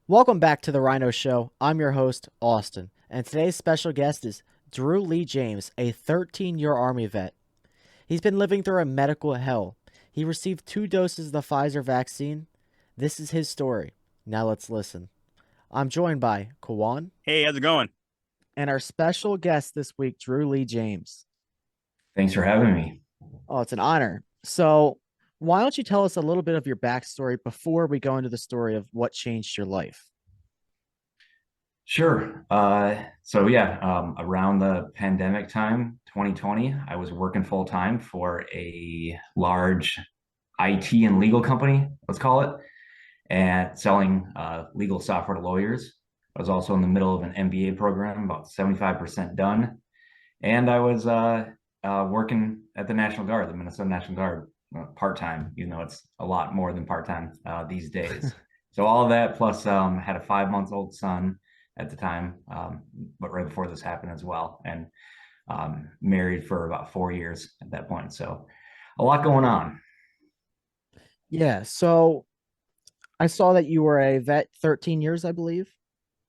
Welcome back to the Rhino Show. I'm your host, Austin, and today's special guest is Drew Lee James, a 13-year Army vet. He's been living through a medical hell. He received 2 doses of the Pfizer vaccine. This is his story. Now let's listen. I'm joined by Kawan Hey, how's it going? and our special guest this week, Drew Lee James. Thanks for having me. Oh, it's an honor. So, why don't you tell us a little bit of your backstory before we go into the story of what changed your life? Sure. Around the pandemic time, 2020, I was working full time for a large IT and legal company, let's call it, and selling legal software to lawyers. I was also in the middle of an MBA program, about 75% done. And I was working at the National Guard, the Minnesota National Guard, part-time, even though it's a lot more than part-time these days. So all of that, plus had a 5 month old son at the time, but right before this happened as well, and married for about 4 years at that point. So a lot going on. Yeah, so I saw that you were a vet 13 years, I believe.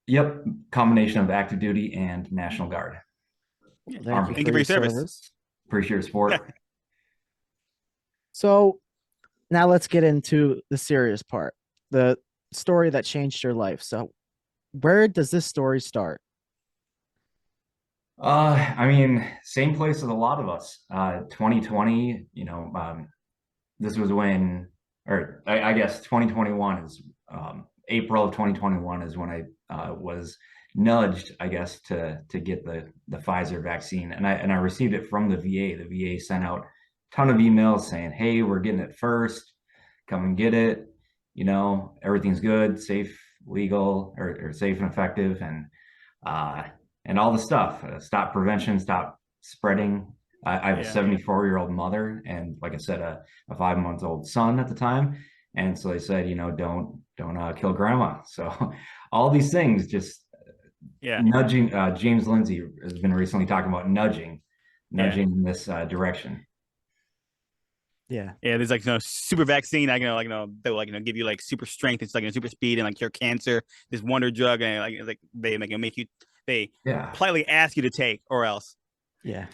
Yep, combination of active duty and National Guard. Well, thank you Army. Thank you for for your your service. service. Appreciate your support. So now let's get into the serious part, the story that changed your life. So where does this story start? Same place as a lot of us. 2020, this was when, or I guess 2021 is April of 2021 is when I was nudged, I guess, to get the Pfizer vaccine, and I received it from the VA. The VA sent out a ton of emails saying, "Hey, we're getting it first. Come and get it. Everything's good, safe, legal, or safe and effective, uh, and all the stuff. Stop prevention, stop spreading." I have a Yeah. 74-year-old mother, and like I said, a 5 month old son at the time. And so they said, don't kill grandma. So all these things just Yeah. nudging. James Lindsay has been recently talking about nudging, Yeah. nudging in this direction. Yeah. Yeah. There's super vaccine. They'll give you like super strength. It's like super speed and like cure cancer. This wonder drug and like they make you they Yeah. politely ask you to take or else. Yeah.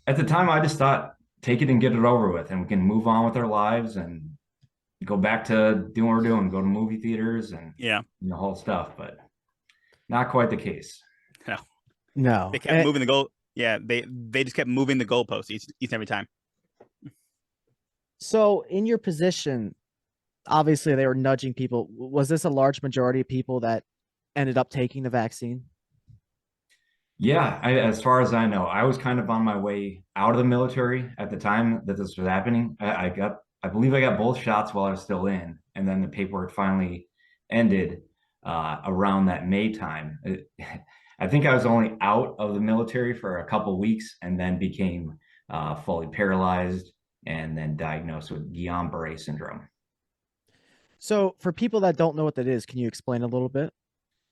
At the time, I just thought, take it and get it over with, and we can move on with our lives and go back to doing what we're doing, go to movie theaters and Yeah. the whole stuff. But not quite the case. No. No. They kept moving the goal. Yeah. They just kept moving the goalposts each and every time. So in your position, obviously they were nudging people. Was this a large majority of people that ended up taking the vaccine? Yeah, as far as I know, I was kind of on my way out of the military at the time that this was happening. I believe I got both shots while I was still in, and then the paperwork finally ended around that May time. I think I was only out of the military for a couple weeks, and then became fully paralyzed, and then diagnosed with Guillain-Barré syndrome. So for people that don't know what that is, can you explain a little bit?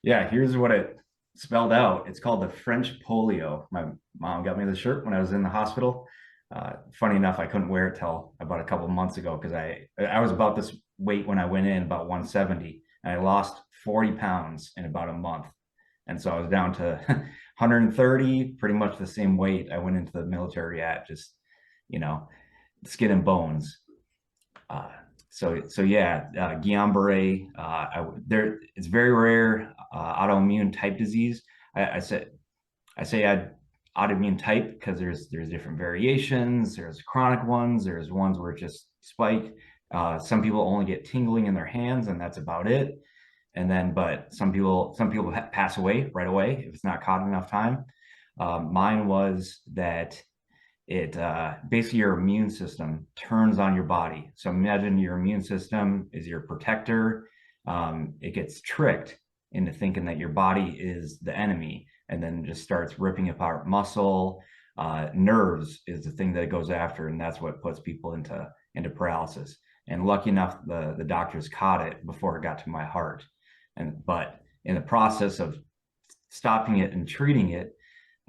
Yeah, here's what it spelled out. It's called the French polio. My mom got me the shirt when I was in the hospital. Funny enough, I couldn't wear it till about a couple of months ago because I was about this weight when I went in, about 170, and I lost 40 pounds in about a month. And so I was down to 130, pretty much the same weight I went into the military at, just, you know, skin and bones. Guillain-Barré, it's very rare, autoimmune type disease. I say autoimmune type because there's different variations. There's chronic ones. There's ones where it just spike. Some people only get tingling in their hands, and that's about it. But some people pass away right away if it's not caught in enough time. Mine was that it basically your immune system turns on your body. So imagine your immune system is your protector. It gets tricked into thinking that your body is the enemy, and then just starts ripping apart muscle. Nerves is the thing that it goes after, and that's what puts people into paralysis. And lucky enough, the doctors caught it before it got to my heart. But in the process of stopping it and treating it,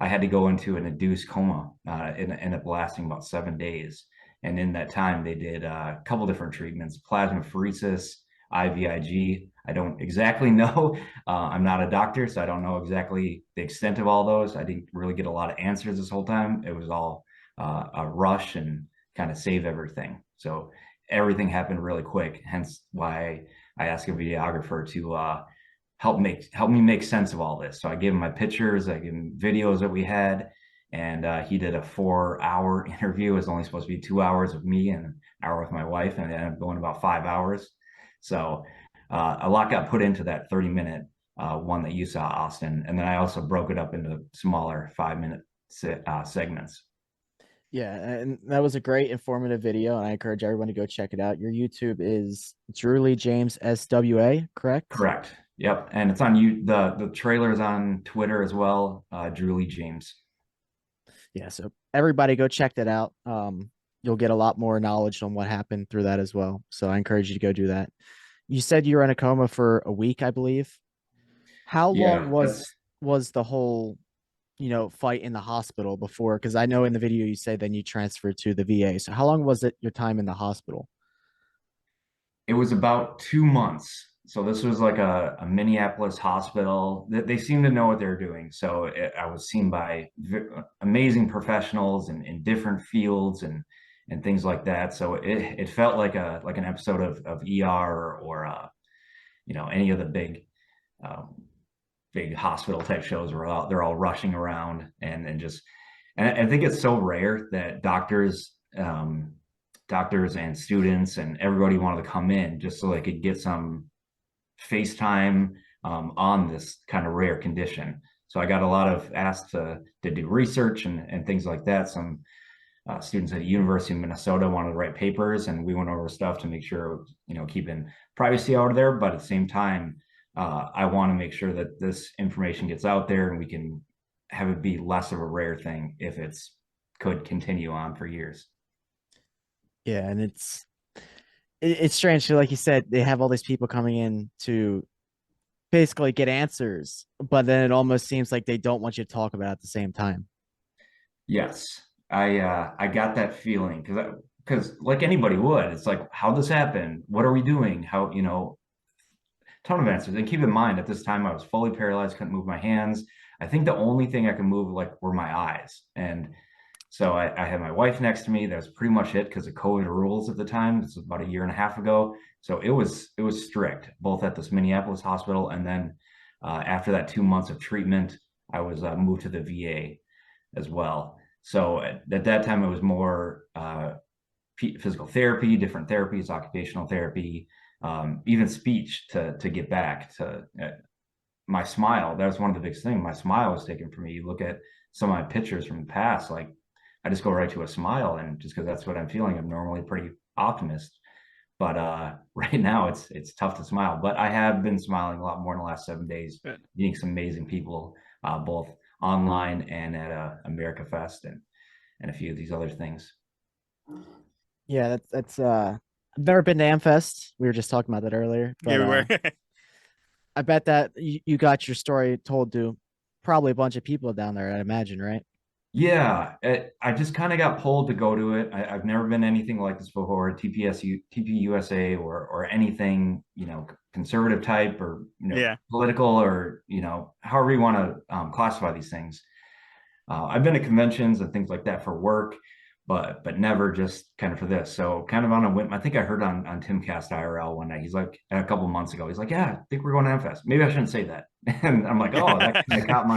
I had to go into an induced coma. It ended up lasting about 7 days. And in that time, they did a couple different treatments: plasmapheresis, IVIG, I don't exactly know. I'm not a doctor, so I don't know exactly the extent of all those. I didn't really get a lot of answers this whole time. It was all a rush and kind of save everything. So everything happened really quick. Hence why I asked a videographer to help me make sense of all this. So I gave him my pictures, I gave him videos that we had, and he did a 4 hour interview. It was only supposed to be 2 hours with me and an hour with my wife, and it ended up going about 5 hours. So a lot got put into that 30-minute one that you saw, Austin. And then I also broke it up into smaller 5-minute segments. Yeah, and that was a great informative video, and I encourage everyone to go check it out. Your YouTube is Drew Lee James SWA, correct? Correct. Yep. And it's on you. The trailer is on Twitter as well. Drew Lee James. Yeah, so everybody go check that out. You'll get a lot more knowledge on what happened through that as well. So I encourage you to go do that. You said you were in a coma for a week, I believe. How long Yeah, was the whole, fight in the hospital before? Because I know in the video you say then you transferred to the VA. So how long was it your time in the hospital? it was about 2 months. So this was like a Minneapolis hospital. They seem to know what they're doing. So I was seen by amazing professionals in different fields and things like that. So it felt like an episode of ER or any of the um, big hospital type shows where they're all rushing around and I think it's so rare that doctors and students and everybody wanted to come in just so they could get some FaceTime on this kind of rare condition. So I got a lot of asked to do research and things like that. Some students at the University of Minnesota wanted to write papers, and we went over stuff to make sure, keeping privacy out of there. But at the same time, I want to make sure that this information gets out there and we can have it be less of a rare thing if it's could continue on for years. Yeah, and it's strange. So like you said, they have all these people coming in to basically get answers, but then it almost seems like they don't want you to talk about it at the same time. Yes, I got that feeling because like anybody would, it's like how this happened, what are we doing, how ton of answers. And keep in mind, at this time, I was fully paralyzed, couldn't move my hands. I think the only thing I could move like were my eyes. And so I had my wife next to me. That was pretty much it because of COVID rules at the time. This was about a year and a half ago. So it was strict, both at this Minneapolis hospital and then after that 2 months of treatment, I was moved to the VA as well. So at that time, it was more physical therapy, different therapies, occupational therapy, even speech to get back to my smile. That was one of the biggest things. My smile was taken from me. You look at some of my pictures from the past, like I just go right to a smile, and just because that's what I'm feeling, I'm normally pretty optimist. But right now, it's tough to smile. But I have been smiling a lot more in the last 7 days, Good. meeting some amazing people, both online and at America Fest and a few of these other things. Yeah, that's I've never been to Amfest. We were just talking about that earlier, Yeah, but we were. I bet that you got your story told to probably a bunch of people down there, I imagine, right? Yeah, I just kind of got pulled to go to it. I've never been anything like this before, TPUSA or anything, conservative type or Yeah. political or however you want to classify these things. I've been to conventions and things like that for work, but never just kind of for this. So kind of on a whim. I think I heard on Timcast IRL one night. He's like a couple months ago. He's like, "Yeah, I think we're going to Amfest. Maybe I shouldn't say that." And I'm like, "Oh, that kind of caught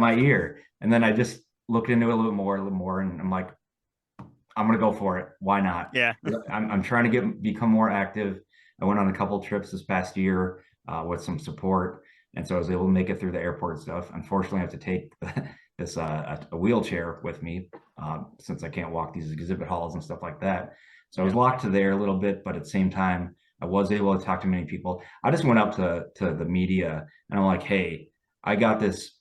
my ear." And then I just looked into it a little more, and I'm like, "I'm gonna go for it. Why not?" Yeah. I'm trying to become more active. I went on a couple trips this past year with some support, and so I was able to make it through the airport and stuff. Unfortunately, I have to take this a wheelchair with me since I can't walk these exhibit halls and stuff like that. So I was Yeah. locked to there a little bit, but at the same time, I was able to talk to many people. I just went up to the media and I'm like, "Hey, I got this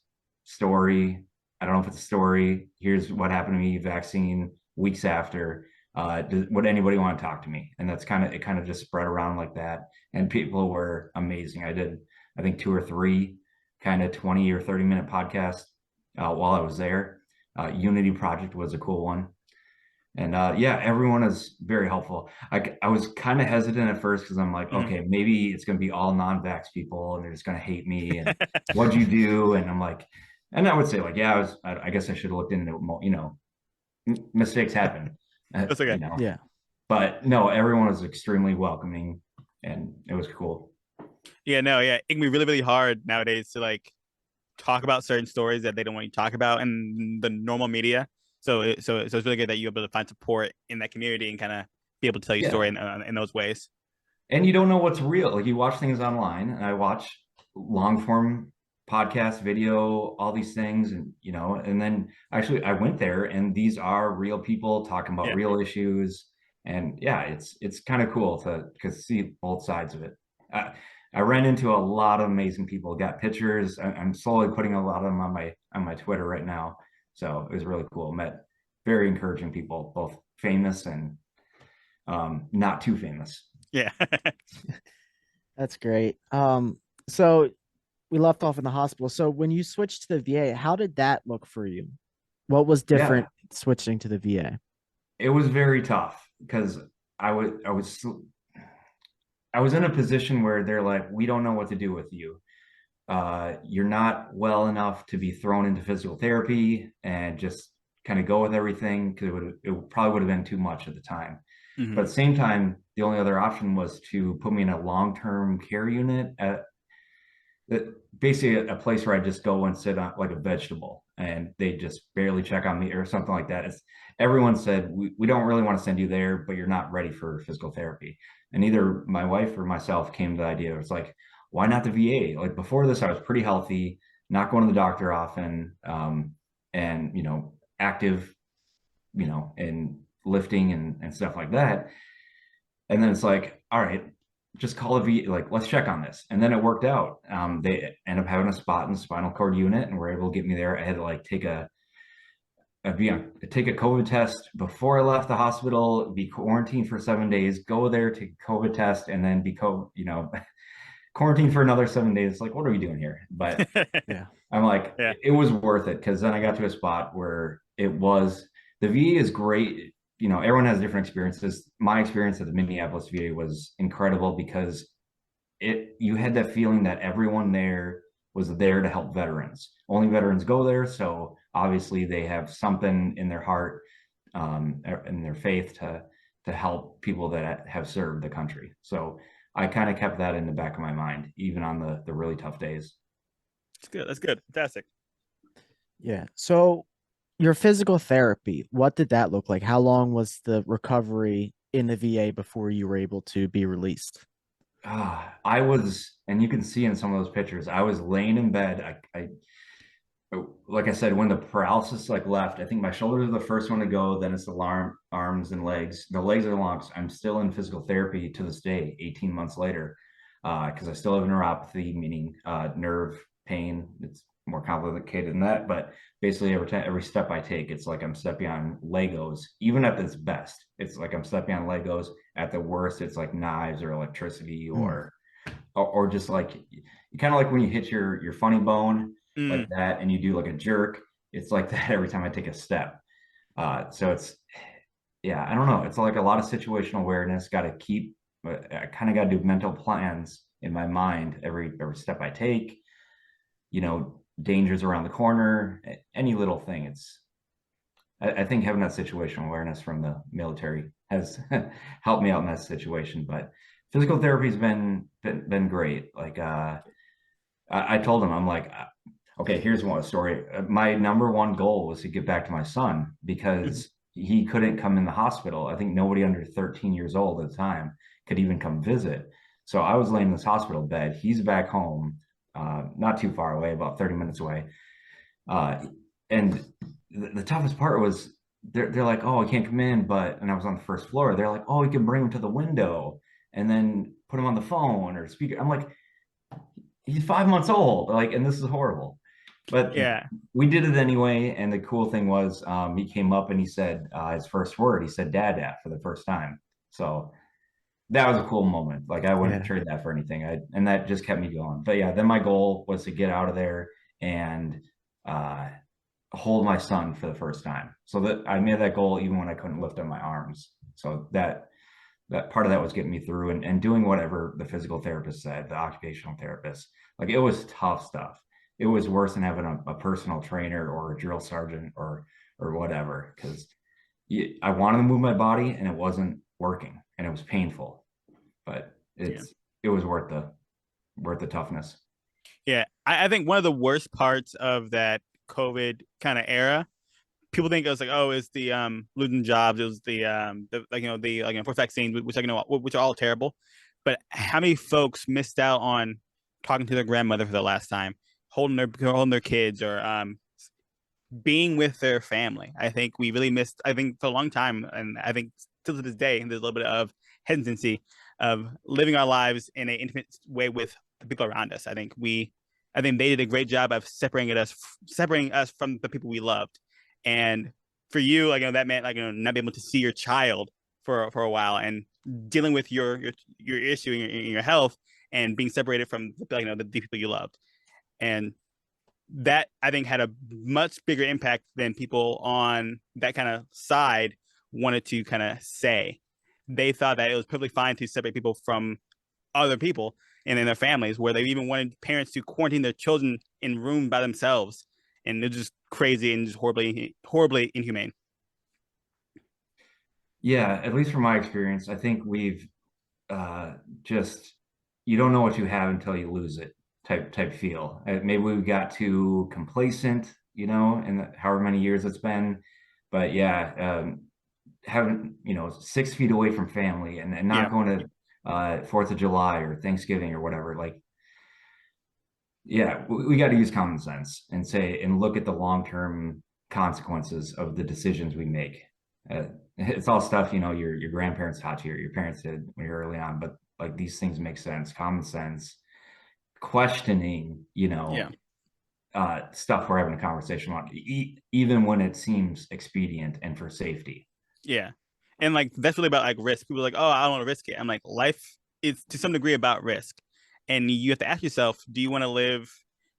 story. I don't know if it's a story. Here's what happened to me, vaccine weeks after. Would anybody want to talk to me?" And it kind of just spread around like that. And people were amazing. I did, I think, 2 or 3 kind of 20 or 30-minute podcasts while I was there. Unity Project was a cool one. And yeah, everyone is very helpful. I was kind of hesitant at first because I'm like, Mhm. okay, maybe it's going to be all non-vax people and they're just going to hate me. And what'd you do? And I'm like, and I would say like, yeah, I guess I should have looked into it more, mistakes happen, That's okay. Yeah. but no, everyone was extremely welcoming and it was cool. Yeah, no, yeah, it can be really, really hard nowadays to like talk about certain stories that they don't want you to talk about in the normal media. So it's really good that you're able to find support in that community and kind of be able to tell your Yeah. story in those ways. And you don't know what's real. Like you watch things online, and I watch long form podcast, video, all these things, and and then actually I went there, and these are real people talking about Yeah. real issues, and yeah, it's kind of cool to see both sides of it. I, I ran into a lot of amazing people. Got pictures. I'm slowly putting a lot of them on my Twitter right now, so it was really cool. Met very encouraging people, both famous and not too famous. Yeah. That's great. So we left off in the hospital. So when you switched to the VA, how did that look for you? What was Yeah, different switching to the VA? it was very tough because I was I was I was in a position where they're like, we don't know what to do with you. You're not well enough to be thrown into physical therapy and just kind of go with everything because it probably would have been too much at the time. But Hmm. at the same time, the only other option was to put me in a long-term care unit at basically a place where I just go and sit on like a vegetable and they just barely check on me or something like that. Everyone said, we don't really want to send you there, but you're not ready for physical therapy. And either my wife or myself came to the idea, it's like, why not the VA? Like before this, I was pretty healthy, not going to the doctor often, and, active, in lifting and stuff like that. And then it's like, all right, just call a V, like, let's check on this. And then it worked out. They end up having a spot in the spinal cord unit and were able to get me there. I had to like take a COVID test before I left the hospital, be quarantined for 7 days, go there, take a COVID test, and then quarantined for another 7 days. It's like, what are we doing here? But Yeah. I'm like, Yeah. it was worth it because then I got to a spot where the VA is great. Everyone has different experiences. My experience at the Minneapolis VA was incredible because you had that feeling that everyone there was there to help veterans. Only veterans go there, so obviously they have something in their heart, in their faith to help people that have served the country. So I kind of kept that in the back of my mind, even on the really tough days. That's good. That's good. Fantastic. Yeah. So your physical therapy, what did that look like? How long was the recovery in the VA before you were able to be released? I was, and you can see in some of those pictures, I was laying in bed. Like I said, when the paralysis like left, I think my shoulders are the first one to go. Then it's the arms and legs. The legs are long. I'm still in physical therapy to this day, 18 months later, because I still have neuropathy, meaning nerve pain. It's more complicated than that, but basically every step I take, it's like I'm stepping on Legos. Even at its best, it's like I'm stepping on Legos. At the worst, it's like knives or electricity Mm. or just like you kind of like when you hit your funny bone like Mm. that and you do like a jerk. It's like that every time I take a step. So yeah, I don't know. It's like a lot of situational awareness. Got to keep. I kind of got to do mental plans in my mind every step I take. Dangers around the corner. Any little thing. I think having that situational awareness from the military has helped me out in that situation. But physical therapy has been great. Like I told him, I'm like, okay, here's one story. My number one goal was to get back to my son because he couldn't come in the hospital. I think nobody under 13 years old at the time could even come visit. So I was laying in this hospital bed. He's back home, not too far away, about 30 minutes away. Uh, and the toughest part was they're like, oh, I can't come in, and I was on the first floor. They're like, oh, we can bring him to the window and then put him on the phone or speaker. I'm like, he's 5 months old, like, and this is horrible. But Yeah. we did it anyway. And the cool thing was, he came up and he said his first word. He said "dad" for the first time. So that was a cool moment. Like I wouldn't Yeah. trade that for anything. And that just kept me going. But yeah, then my goal was to get out of there and uh, hold my son for the first time. So that I made that goal even when I couldn't lift up my arms. So that part of that was getting me through, and doing whatever the physical therapist said, the occupational therapist. Like, it was tough stuff. It was worse than having a personal trainer or a drill sergeant or whatever, because I wanted to move my body and it wasn't working and it was painful, but Yeah. it was worth the toughness. Yeah. I think one of the worst parts of that COVID kind of era, people think it was like, oh, it's the losing jobs, it was the like, the like, for vaccines, which, like, which are all terrible. But how many folks missed out on talking to their grandmother for the last time, holding their kids, or being with their family? I think we really missed, I think, for a long time, and I think still to this day, there's a little bit of hesitancy of living our lives in an intimate way with the people around us. I think they did a great job of separating us from the people we loved. And for you, like, that meant, like, not being able to see your child for a while, and dealing with your issue in your health, and being separated from, like, the people you loved. And that, I think, had a much bigger impact than people on that kind of side wanted to kind of say. They thought that it was perfectly fine to separate people from other people and in their families, where they even wanted parents to quarantine their children in room by themselves. And it's just crazy and just horribly inhumane. Yeah, at least from my experience, I think we've uh, just, you don't know what you have until you lose it type feel. Maybe we got too complacent, in however many years it's been. But yeah, having 6 feet away from family, and Yeah. not going to Fourth of July or Thanksgiving or whatever. Like, yeah, we got to use common sense and look at the long-term consequences of the decisions we make. It's all stuff, your grandparents taught you, or your parents did when you're early on, but like, these things make sense, common sense, questioning, Yeah. stuff we're having a conversation on, even when it seems expedient and for safety. Yeah. And, like, that's really about, like, risk. People are like, oh, I don't want to risk it. I'm like, life is to some degree about risk. And you have to ask yourself, do you want to live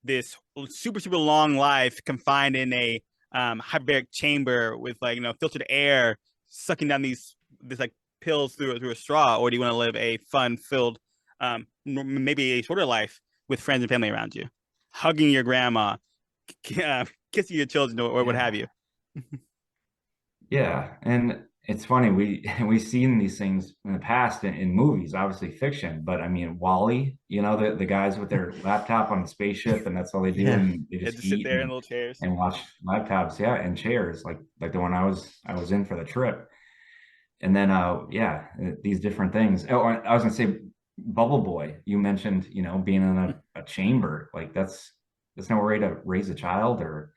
this super, super long life confined in a hyperbaric chamber with, like, filtered air, sucking down this like pills through a straw? Or do you want to live a fun filled, maybe a shorter life with friends and family around you, hugging your grandma, kissing your children, or what have Yeah. you? Yeah, and it's funny, we've seen these things in the past in movies, obviously fiction, but I mean, Wally, the guys with their laptop on the spaceship, and that's all they do, Yeah. and they Yeah, just just sit eat there in little chairs. and watch laptops, yeah, and chairs, like the one I was in for the trip. And then yeah, these different things. Oh, I was gonna say, Bubble Boy, you mentioned, being in a chamber, like that's no way to raise a child, or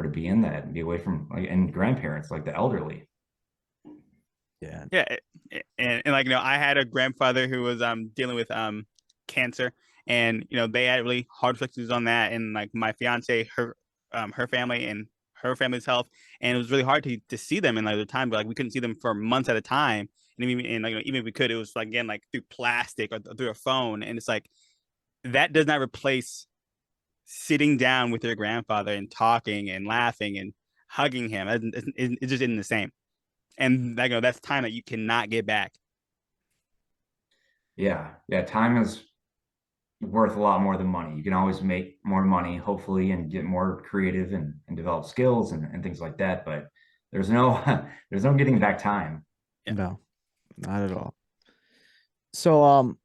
to be in that and be away from, like, and grandparents, like the elderly. Yeah. Yeah, and, like, I had a grandfather who was dealing with cancer, and they had really hard restrictions on that, and, like, my fiance, her family and her family's health, and it was really hard to see them in, like, the time, but, like, we couldn't see them for months at a time, and like, even if we could, it was, like, again, like, through plastic or through a phone, and it's like, that does not replace sitting down with your grandfather and talking and laughing and hugging him. It just isn't the same. And, like, that's time that you cannot get back. Yeah, time is worth a lot more than money. You can always make more money, hopefully, and get more creative, and develop skills, and things like that. But there's no there's no getting back time. Yeah. No, not at all. So,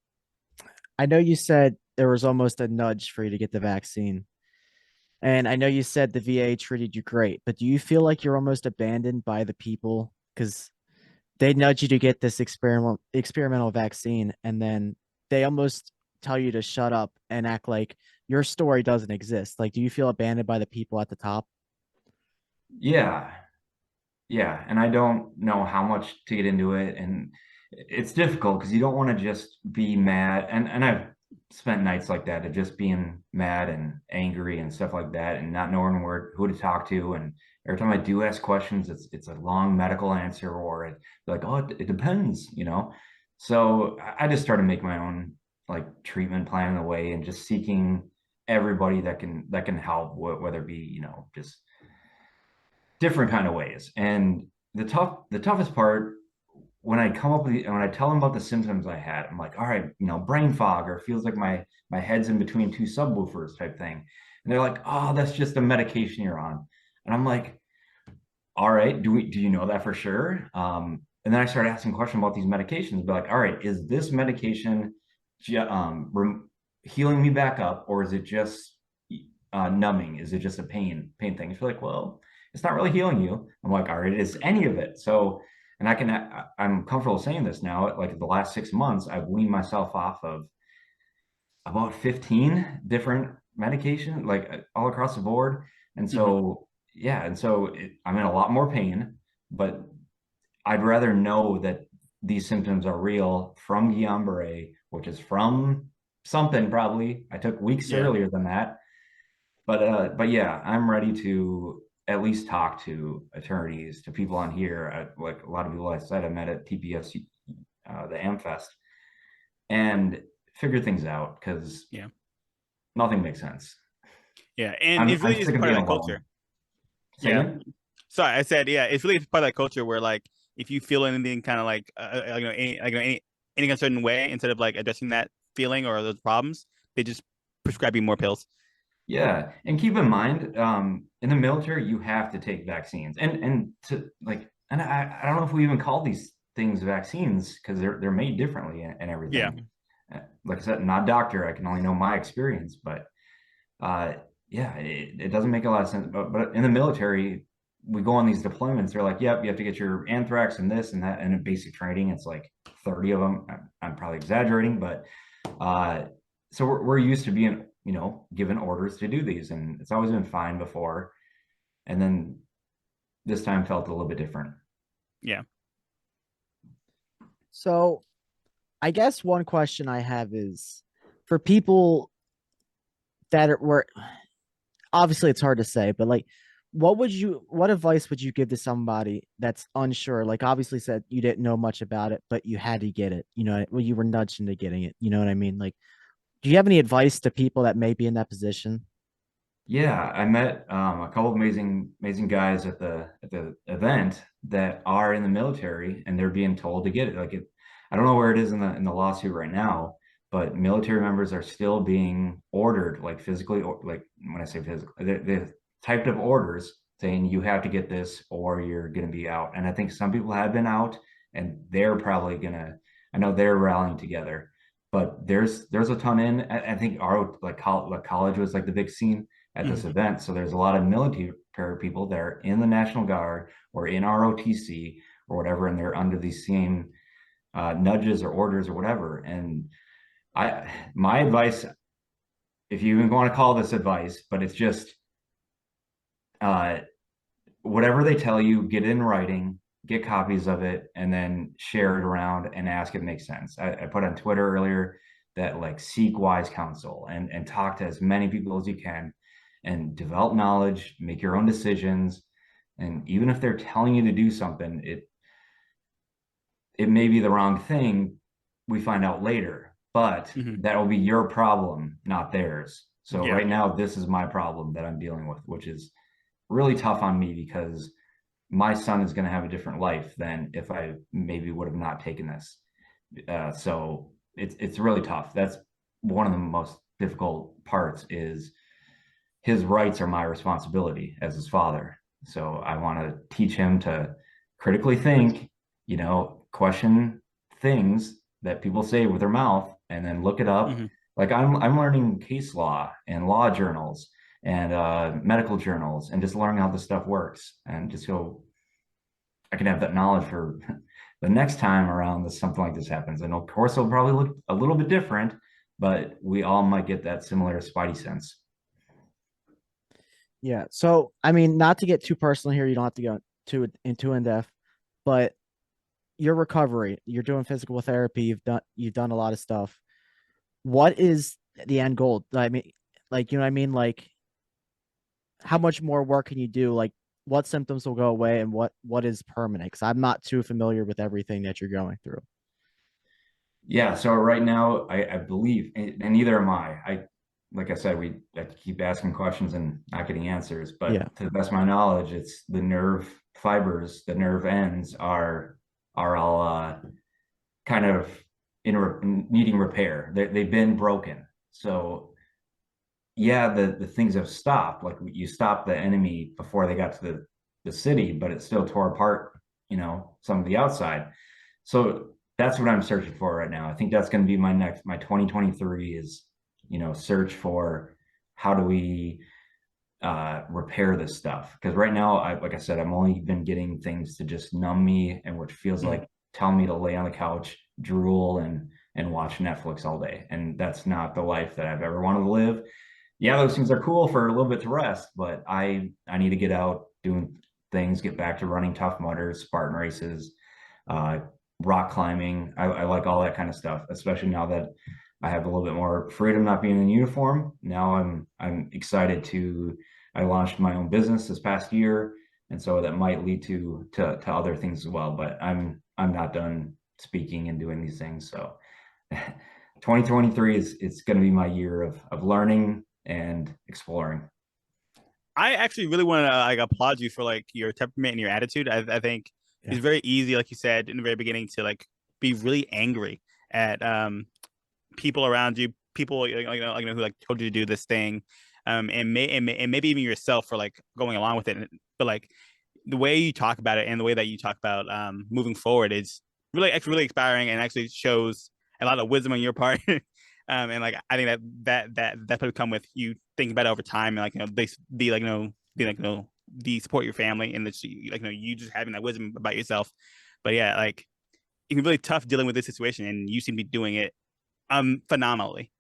I know you said there was almost a nudge for you to get the vaccine. And I know you said the VA treated you great, but do you feel like you're almost abandoned by the people? Because they nudge you to get this experimental vaccine, and then they almost tell you to shut up and act like your story doesn't exist. Like, do you feel abandoned by the people at the top? Yeah, yeah, and I don't know how much to get into it, and it's difficult because you don't want to just be mad, and I've spent nights like that of just being mad and angry and stuff like that, and not knowing who to talk to. And every time I do ask questions, it's a long medical answer, or like, oh, it depends, So I just started making my own, like, treatment plan in a way, and just seeking everybody that can help, whether it be, just different kind of ways. And the toughest part when I come up with when I tell them about the symptoms I had, I'm like, all right, brain fog, or feels like my head's in between two subwoofers type thing. And they're like, oh, that's just a medication you're on. And I'm like, all right, do you know that for sure? And then I started asking questions about these medications, be like, all right, is this medication healing me back up, or is it just numbing? Is it just a pain thing? She's like, well, it's not really healing you. I'm like, all right, it is any of it. So, and I'm comfortable saying this now. Like the last 6 months, I've weaned myself off of about 15 different medications, like all across the board. And so, yeah, and so I'm in a lot more pain, but I'd rather know that these symptoms are real from Guillain-Barré, which is from something probably I took weeks Yeah. earlier than that. But yeah, I'm ready to at least talk to attorneys, to people on here. Like a lot of people I said I met at TPS, the AmFest, and figure things out because Yeah. nothing makes sense. Yeah. And it I'm really is sick of part of being that alone. culture. Say Yeah. again? Sorry, I said, yeah, it's really part of that culture where like if you feel anything kind of like any kind of certain way, instead of like addressing that feeling or those problems, they just prescribe you more pills. Yeah, and keep in mind, in the military, you have to take vaccines, and to like, and I don't know if we even call these things vaccines because they're made differently and Yeah. everything. Like I said, I'm not a doctor. I can only know my experience, but uh, yeah, it doesn't make a lot of sense. But in the military, we go on these deployments. They're like, yep, you have to get your anthrax and this and that, and in basic training, it's like 30 of them. I'm probably exaggerating, but uh, so we're used to being, given orders to do these, and it's always been fine before. And then this time felt a little bit different. Yeah. So I guess one question I have is for people were obviously it's hard to say, but like what advice would you give to somebody that's unsure? Like obviously said you didn't know much about it, but you had to get it, well, you were nudged into getting it. You know what I mean? Like, do you have any advice to people that may be in that position? Yeah, I met a couple of amazing guys at the event that are in the military, and they're being told to get it. I don't know where it is in the lawsuit right now, but military members are still being ordered, like physically, or like when I say physical, the typed of orders saying you have to get this or you're going to be out. And I think some people have been out, and they're probably gonna. I know they're rallying together, but there's a ton in. I think our college was like the big scene at this Mhm. event. So there's a lot of military people that are in the National Guard or in ROTC or whatever, and they're under these same nudges or orders or whatever. And my advice, if you even want to call this advice, but it's just uh, whatever they tell you, get it in writing, get copies of it, and then share it around and ask if it makes sense. I put on Twitter earlier that like seek wise counsel and talk to as many people as you can and develop knowledge, make your own decisions. And even if they're telling you to do something, it may be the wrong thing. We find out later, but Mhm. that will be your problem, not theirs. So Yeah. right now, this is my problem that I'm dealing with, which is really tough on me because my son is going to have a different life than if I maybe would have not taken this. So it's really tough. That's one of the most difficult parts is his rights are my responsibility as his father. So I want to teach him to critically think, question things that people say with their mouth and then look it up. Mhm. Like I'm learning case law and law journals and medical journals and just learning how this stuff works and just so I can have that knowledge for the next time around that something like this happens. And of course, it'll probably look a little bit different, but we all might get that similar spidey sense. Yeah. So, I mean, not to get too personal here, you don't have to go too in depth, but your recovery, you're doing physical therapy, you've done a lot of stuff. What is the end goal? I mean, like, you know what I mean? Like, how much more work can you do? Like, what symptoms will go away and what is permanent? Because I'm not too familiar with everything that you're going through. Yeah, so right now I believe, and neither am I. like I said, I keep asking questions and not getting answers. Yeah. But to the best of my knowledge, it's the nerve fibers, the nerve ends are all kind of needing repair. They've been broken. So yeah, the things have stopped. Like you stopped the enemy before they got to the city, but it still tore apart, some of the outside. So that's what I'm searching for right now. I think that's going to be my 2023 is, search for how do we repair this stuff. Because right now, like I said, I'm only been getting things to just numb me, and which feels like tell me to lay on the couch, drool, and watch Netflix all day. And that's not the life that I've ever wanted to live. Yeah, those things are cool for a little bit to rest, but I need to get out doing things, get back to running Tough Mudders, Spartan races, uh, rock climbing. I like all that kind of stuff, especially now that I have a little bit more freedom not being in uniform. Now I'm excited I launched my own business this past year, and so that might lead to other things as well. But I'm not done speaking and doing these things. So 2023 is it's going to be my year of learning and exploring. I actually really want to like applaud you for like your temperament and your attitude. I think it's very easy, like you said in the very beginning, to like be really angry at people around you, people who like told you to do this thing, and maybe even yourself for like going along with it. But like the way you talk about it and the way that you talk about moving forward is actually really inspiring and actually shows a lot of wisdom on your part. And like I think that would come with you thinking about it over time, and like the support your family and you just having that wisdom about yourself. But yeah, like it can be really tough dealing with this situation, and you seem to be doing it phenomenally.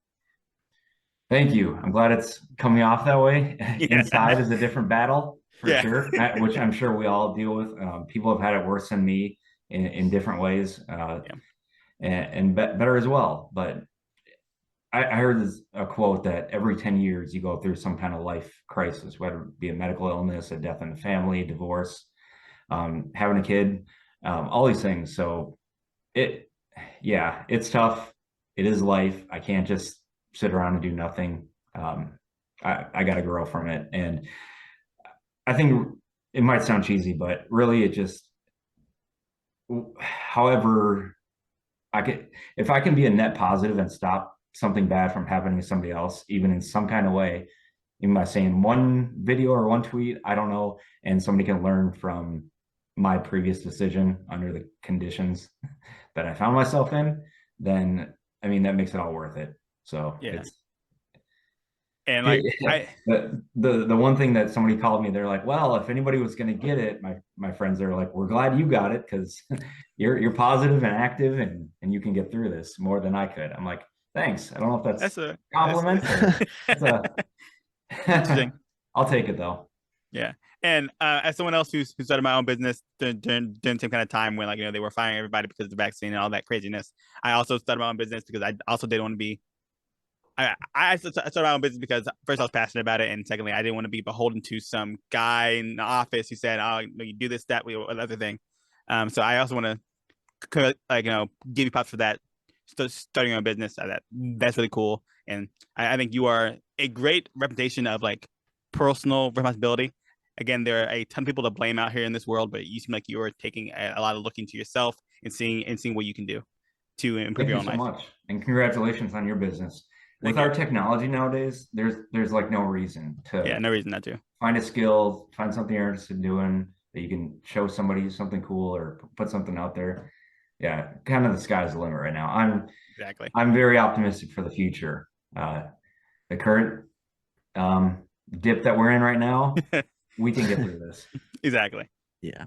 Thank you. I'm glad it's coming off that way. Yeah. Inside is a different battle for Yeah. sure, which I'm sure we all deal with. People have had it worse than me in different ways, Yeah. and better as well. But I heard a quote that every 10 years you go through some kind of life crisis, whether it be a medical illness, a death in the family, divorce, having a kid, all these things. So it's tough. It is life. I can't just sit around and do nothing. I got to grow from it. And I think it might sound cheesy, but really however, if I can be a net positive and stop something bad from happening to somebody else, even in some kind of way, even by saying one video or one tweet, I don't know, and somebody can learn from my previous decision under the conditions that I found myself in, then I mean that makes it all worth it. So Yeah. it's And like the one thing that somebody called me, they're like, well, if anybody was going to get it, my friends are like, we're glad you got it because you're positive and active and you can get through this more than I could. I'm like, thanks. I don't know if that's a compliment. Interesting. I'll take it though. Yeah. And as someone else who started my own business during the same kind of time when they were firing everybody because of the vaccine and all that craziness, I also started my own business because I also didn't want to be. I started my own business because first I was passionate about it, and secondly I didn't want to be beholden to some guy in the office who said, "Oh, you do this, that, or other thing." So I also want to give you props for that. Starting your own business, that's really cool, and I think you are a great representation of like personal responsibility. Again, there are a ton of people to blame out here in this world, but you seem like you are taking a lot of looking to yourself and seeing what you can do to improve your own life. Thank you so much, and congratulations on your business. With our technology nowadays, there's like no reason no reason not to find a skill, find something you're interested in doing that you can show somebody something cool or put something out there. Yeah, kind of the sky's the limit right now. I'm very optimistic for the future. The current dip that we're in right now, we can get through this. Exactly. Yeah.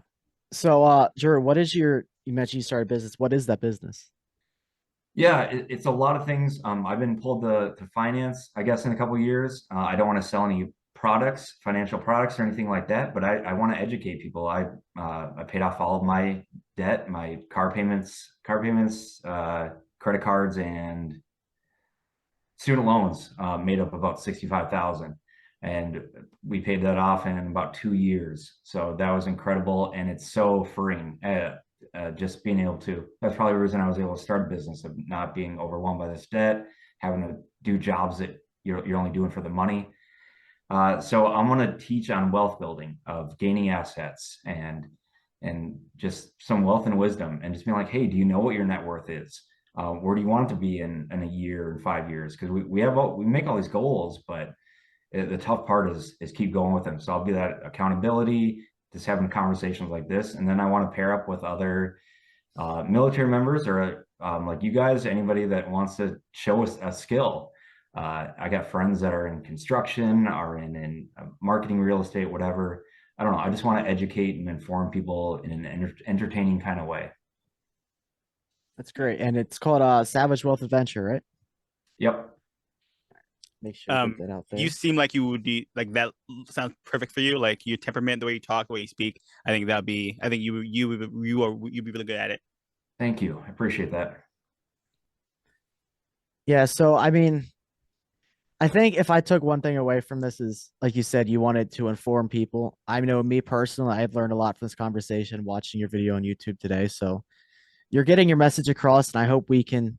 So, Drew, you mentioned you started a business. What is that business? Yeah, it's a lot of things. I've been pulled to finance, I guess, in a couple of years. I don't want to sell any financial products or anything like that, but I want to educate people. I paid off all of my debt, my car payments, credit cards, and student loans made up about 65,000, and we paid that off in about 2 years. So that was incredible, and it's so freeing. Just being able to, that's probably the reason I was able to start a business, of not being overwhelmed by this debt, having to do jobs that you're only doing for the money. So I'm going to teach on wealth building, of gaining assets and just some wealth and wisdom, and just being like, hey, do you know what your net worth is? Where do you want it to be in a year and 5 years? Because we make all these goals, but the tough part is keep going with them. So I'll do that accountability, just having conversations like this, and then I want to pair up with other military members or like you guys, anybody that wants to show us a skill. I got friends that are in construction, are in marketing, real estate, whatever. I don't know. I just want to educate and inform people in an entertaining kind of way. That's great. And it's called Savage Wealth Adventure, right? Yep. Make sure I get that out You there. seem like you would be like that. Sounds perfect for you. Like your temperament, the way you talk, the way you speak. I think that'd be. I think you'd be really good at it. Thank you. I appreciate that. Yeah, so I mean, I think if I took one thing away from this is, like you said, you wanted to inform people. I know me personally, I've learned a lot from this conversation watching your video on YouTube today. So you're getting your message across, and I hope we can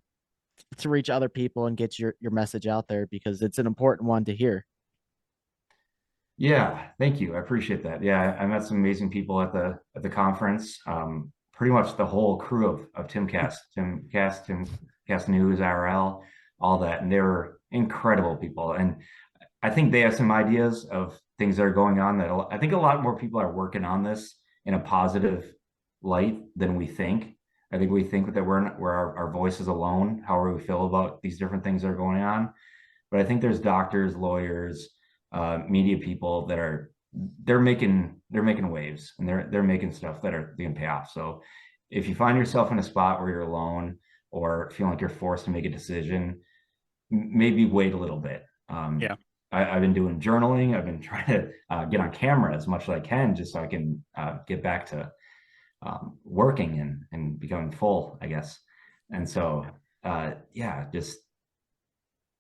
to reach other people and get your message out there because it's an important one to hear. Yeah, thank you. I appreciate that. Yeah, I met some amazing people at the conference. Pretty much the whole crew of Tim Cast News, IRL, all that, and they were incredible people. And I think they have some ideas of things that are going on that I think a lot more people are working on this in a positive light than we think. I think we think that we're our voice is alone, however we feel about these different things that are going on. But I think there's doctors, lawyers, media people that are they're making waves, and they're making stuff that are going to pay off. So if you find yourself in a spot where you're alone or feeling like you're forced to make a decision, maybe wait a little bit. Yeah. I've been doing journaling. I've been trying to get on camera as much as I can, just so I can get back to working and becoming full, I guess. And so, yeah, just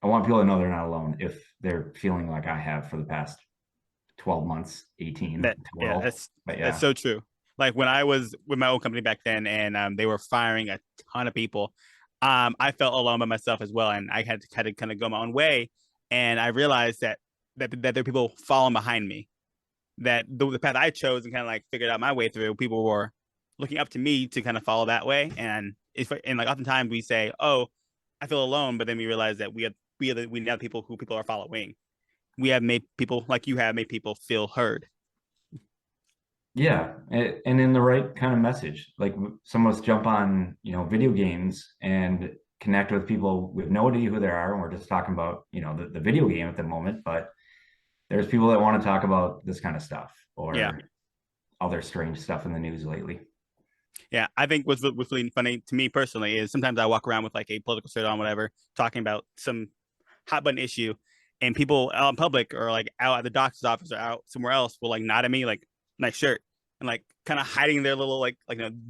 I want people to know they're not alone if they're feeling like I have for the past 12 months, 18, Yeah, 12. But that's yeah, so true. Like when I was with my old company back then, and they were firing a ton of people, I felt alone by myself as well, and I had to kind of go my own way. And I realized that there were people following behind me. That the path I chose and kind of like figured out my way through, people were looking up to me to kind of follow that way. And like oftentimes we say, "Oh, I feel alone," but then we realize that we have people who people are following. We have made people like you have made people feel heard. yeah, and in the right kind of message. Like some of us jump on, video games and connect with people with no idea who they are, and we're just talking about, the video game at the moment. But there's people that want to talk about this kind of stuff Yeah. or other strange stuff in the news lately. Yeah, I think what's really funny to me personally is sometimes I walk around with like a political shirt on, whatever, talking about some hot button issue, and people out in public or like out at the doctor's office or out somewhere else will like nod at me like nice shirt, and like kind of hiding their little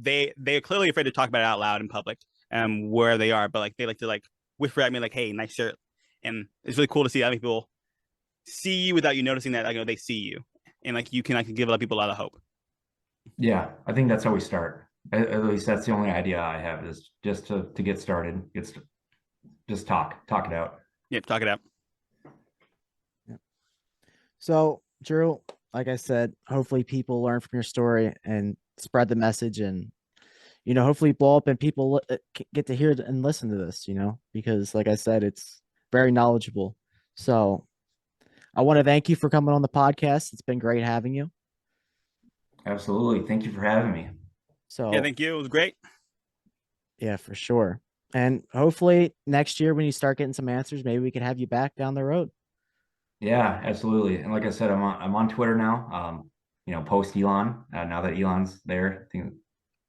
they're clearly afraid to talk about it out loud in public where they are, but like they like to like whisper at me like, hey, nice shirt. And it's really cool to see how many people see you without you noticing that they see you, and like you can like give a lot of people a lot of hope. Yeah, I think that's how we start. At least that's the only idea I have, is just to get started. Just talk it out. Yep, talk it out. So, Drew, like I said, hopefully people learn from your story and spread the message and, hopefully blow up and people get to hear it and listen to this, because like I said, it's very knowledgeable. So I want to thank you for coming on the podcast. It's been great having you. Absolutely. Thank you for having me. Yeah, So thank you. It was great. yeah, for sure. And hopefully next year when you start getting some answers, maybe we can have you back down the road. Yeah, absolutely. And like I said, I'm on Twitter now. Post Elon. Now that Elon's there, I think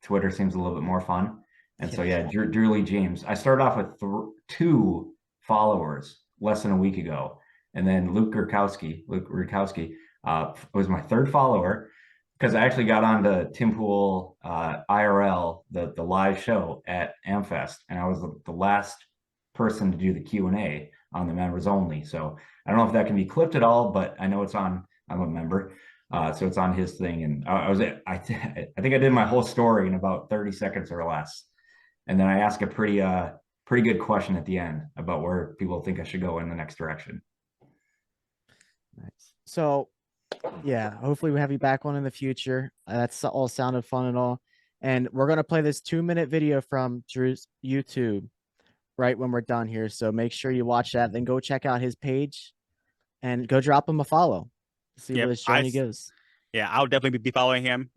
Twitter seems a little bit more fun. And so yeah, Drew Lee James. I started off with 2 followers less than a week ago, and then Luke Rukowski, was my third follower, because I actually got on to Tim Pool IRL, the live show at Amfest, and I was the last person to do the Q&A on the members only. So I don't know if that can be clipped at all, but I know it's on. I'm a member, so it's on his thing. And I think I did my whole story in about 30 seconds or less, and then I asked a pretty good question at the end about where people think I should go in the next direction. Nice. So, yeah, hopefully we have you back on in the future. That's all sounded fun and all. And we're gonna play this 2-minute video from Drew's YouTube right when we're done here. So make sure you watch that. Then go check out his page and go drop him a follow. See where Yep, this journey goes. Yeah, I'll definitely be following him.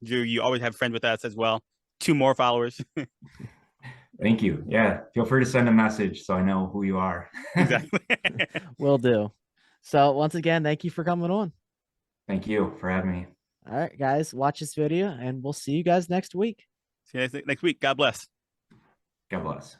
Drew, you always have friends with us as well. 2 more followers. Thank you. Yeah, feel free to send a message so I know who you are. Exactly. Will do. So once again, thank you for coming on. Thank you for having me. All right, guys, watch this video and we'll see you guys next week. See you guys next week. God bless. God bless.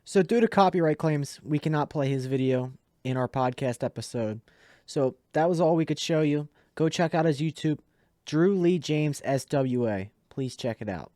So due to copyright claims, we cannot play his video in our podcast episode. So that was all we could show you. Go check out his YouTube, Drew Lee James SWA. Please check it out.